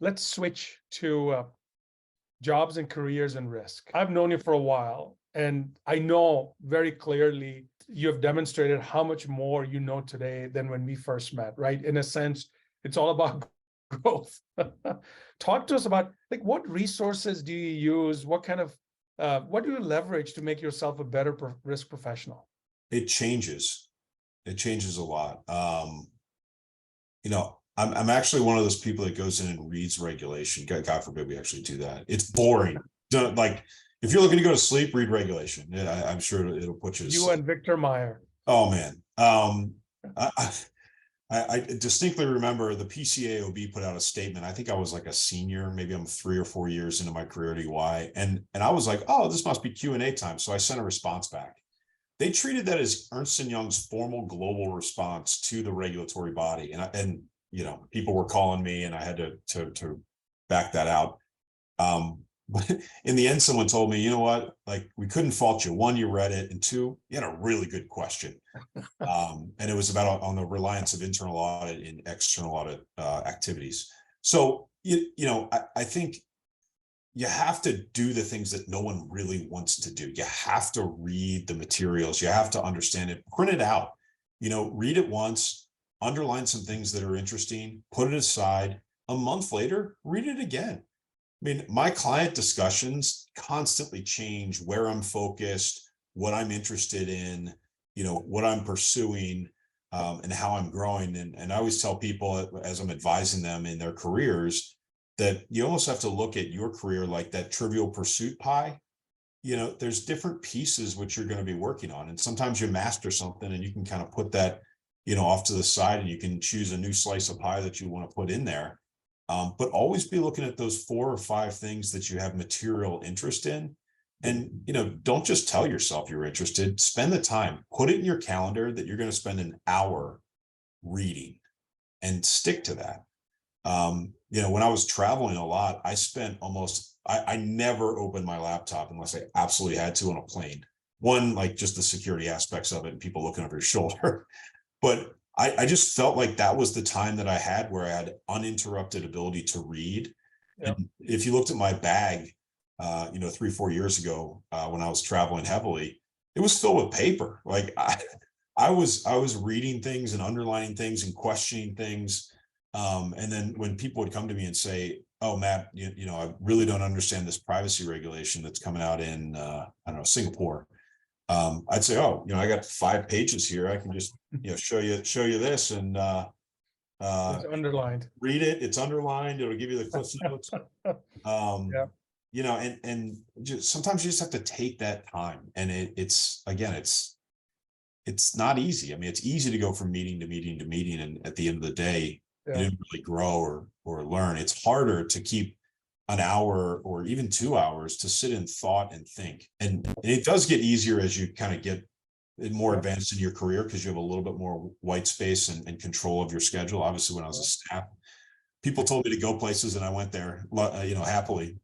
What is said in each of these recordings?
let's switch to jobs and careers and risk. I've known you for a while, and I know very clearly you have demonstrated how much more you know today than when we first met, right? In a sense, it's all about growth. Talk to us about like what resources do you use? What kind of what do you leverage to make yourself a better risk professional? It changes. It changes a lot. I'm actually one of those people that goes in and reads regulation. God forbid we actually do that. It's boring. Like if you're looking to go to sleep, read regulation. I'm sure it'll put you to sleep. And Victor Meyer. Oh man. I distinctly remember the PCAOB put out a statement. I think I was like a senior, maybe I'm 3 or 4 years into my career at EY. And I was like, oh, this must be Q&A time. So I sent a response back. They treated that as Ernst & Young's formal global response to the regulatory body. And people were calling me and I had to back that out. But in the end, someone told me, you know what, like we couldn't fault you. One, you read it, and two, you had a really good question. And it was about on the reliance of internal audit in external audit activities. So, I think you have to do the things that no one really wants to do. You have to read the materials. You have to understand it, print it out, read it once, underline some things that are interesting, put it aside. A month later, read it again. I mean, my client discussions constantly change where I'm focused, what I'm interested in, what I'm pursuing, and how I'm growing. And I always tell people as I'm advising them in their careers that you almost have to look at your career like that Trivial Pursuit pie. There's different pieces which you're going to be working on. And sometimes you master something and you can kind of put that, off to the side and you can choose a new slice of pie that you want to put in there. But always be looking at those 4 or 5 things that you have material interest in. And, don't just tell yourself you're interested, spend the time, put it in your calendar that you're going to spend an hour reading and stick to that. When I was traveling a lot, I spent I never opened my laptop unless I absolutely had to on a plane. One, like just the security aspects of it and people looking over your shoulder. But I just felt like that was the time that I had where I had uninterrupted ability to read. Yep. And if you looked at my bag, 3, 4 years ago, when I was traveling heavily, it was filled with paper. Like I was reading things and underlining things and questioning things. And then when people would come to me and say, oh, Matt, I really don't understand this privacy regulation that's coming out in, Singapore. I'd say, oh, I got 5 pages here. I can just, show you this and it's underlined. Read it. It's underlined. It'll give you the cliff notes. Yeah. And just sometimes you just have to take that time. And it's not easy. I mean, it's easy to go from meeting to meeting to meeting, and at the end of the day, you didn't really grow or learn. It's harder to keep an hour or even 2 hours to sit in thought and think. And it does get easier as you kind of get more advanced in your career because you have a little bit more white space and control of your schedule. Obviously, when I was a staff, people told me to go places and I went there, happily.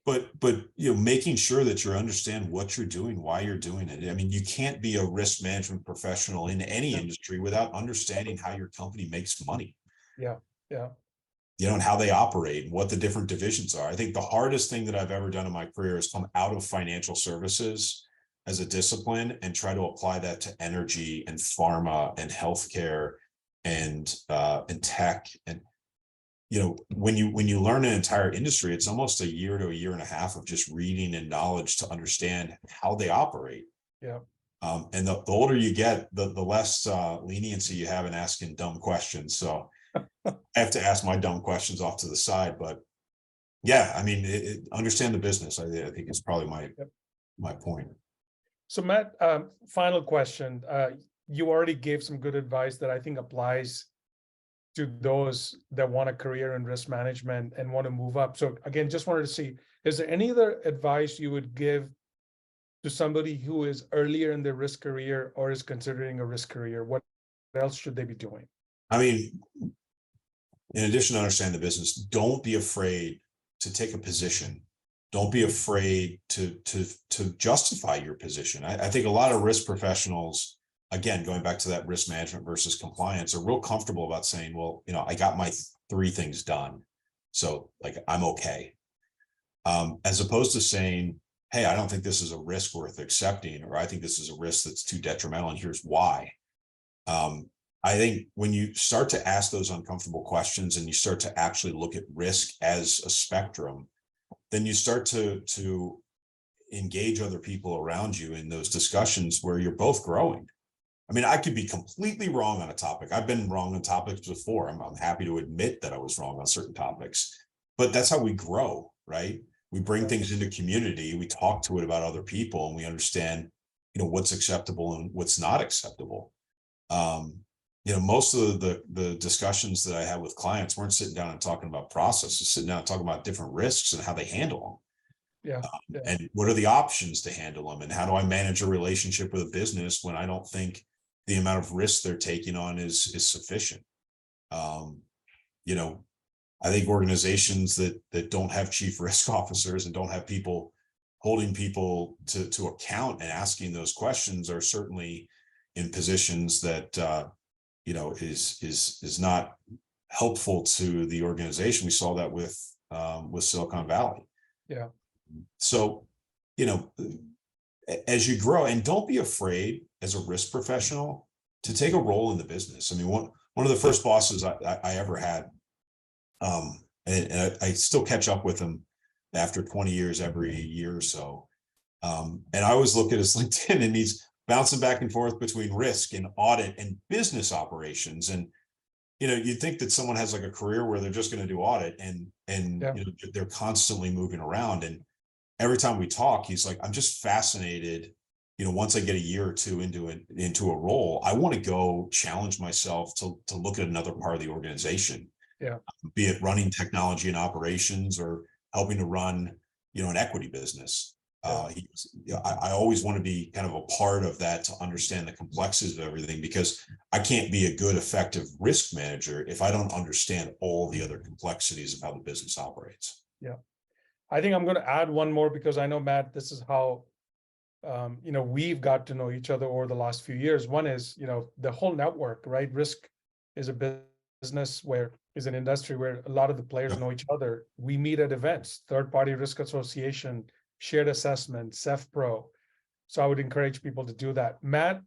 But making sure that you understand what you're doing, why you're doing it. I mean, you can't be a risk management professional in any industry without understanding how your company makes money. Yeah. And how they operate and what the different divisions are. I think the hardest thing that I've ever done in my career is come out of financial services as a discipline and try to apply that to energy and pharma and healthcare and tech. And when you learn an entire industry, it's almost a year to a year and a half of just reading and knowledge to understand how they operate. Yeah. And the older you get, the less leniency you have in asking dumb questions. So I have to ask my dumb questions off to the side, but yeah, I mean, understand the business. I think is probably my point. So Matt, final question. You already gave some good advice that I think applies to those that want a career in risk management and want to move up. So again, just wanted to see, is there any other advice you would give to somebody who is earlier in their risk career or is considering a risk career? What else should they be doing? I mean, in addition to understand the business, don't be afraid to take a position. Don't be afraid to justify your position. I think a lot of risk professionals, again, going back to that risk management versus compliance, are real comfortable about saying, well, I got my 3 things done. So like, I'm okay. As opposed to saying, hey, I don't think this is a risk worth accepting, or I think this is a risk that's too detrimental, and here's why. I think when you start to ask those uncomfortable questions and you start to actually look at risk as a spectrum, then you start to engage other people around you in those discussions where you're both growing. I mean, I could be completely wrong on a topic. I've been wrong on topics before. I'm happy to admit that I was wrong on certain topics, but that's how we grow, right? We bring things into community, we talk to it about other people, and we understand, what's acceptable and what's not acceptable. Most of the discussions that I had with clients weren't sitting down and talking about processes, sitting down and talking about different risks and how they handle them. Yeah. And what are the options to handle them, and how do I manage a relationship with a business when I don't think the amount of risk they're taking on is sufficient. I think organizations that don't have chief risk officers and don't have people holding people to account and asking those questions are certainly in positions that is not helpful to the organization. We saw that with Silicon Valley. Yeah. So, as you grow, and don't be afraid as a risk professional to take a role in the business. I mean, one of the first bosses I ever had, and I still catch up with him after 20 years, every year or so. And I always look at his LinkedIn, and he's bouncing back and forth between risk and audit and business operations. And, you'd think that someone has like a career where they're just going to do audit, and they're constantly moving around. And every time we talk, he's like, I'm just fascinated. Once I get a year or two into a role, I want to go challenge myself to look at another part of the organization. Yeah. Be it running technology and operations, or helping to run, an equity business. I always want to be kind of a part of that, to understand the complexities of everything, because I can't be a good, effective risk manager if I don't understand all the other complexities of how the business operates. Yeah. I think I'm going to add one more, because I know, Matt, this is how, we've got to know each other over the last few years. One is, the whole network, right? Risk is a business is an industry where a lot of the players know each other. We meet at events, third-party risk association, shared assessment, CEFPRO. So I would encourage people to do that. Matt,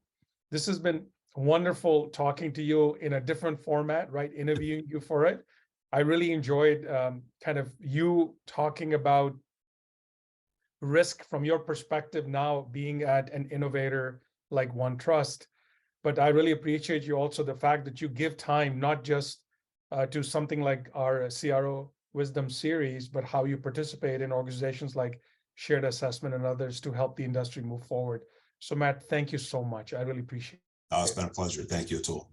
this has been wonderful talking to you in a different format, right? Interviewing you for it. I really enjoyed kind of you talking about risk from your perspective now, being at an innovator like OneTrust. But I really appreciate you also the fact that you give time, not just to something like our CRO Wisdom series, but how you participate in organizations like Shared Assessment and others to help the industry move forward. So Matt, thank you so much. I really appreciate it. It's been a pleasure. Thank you, Atul.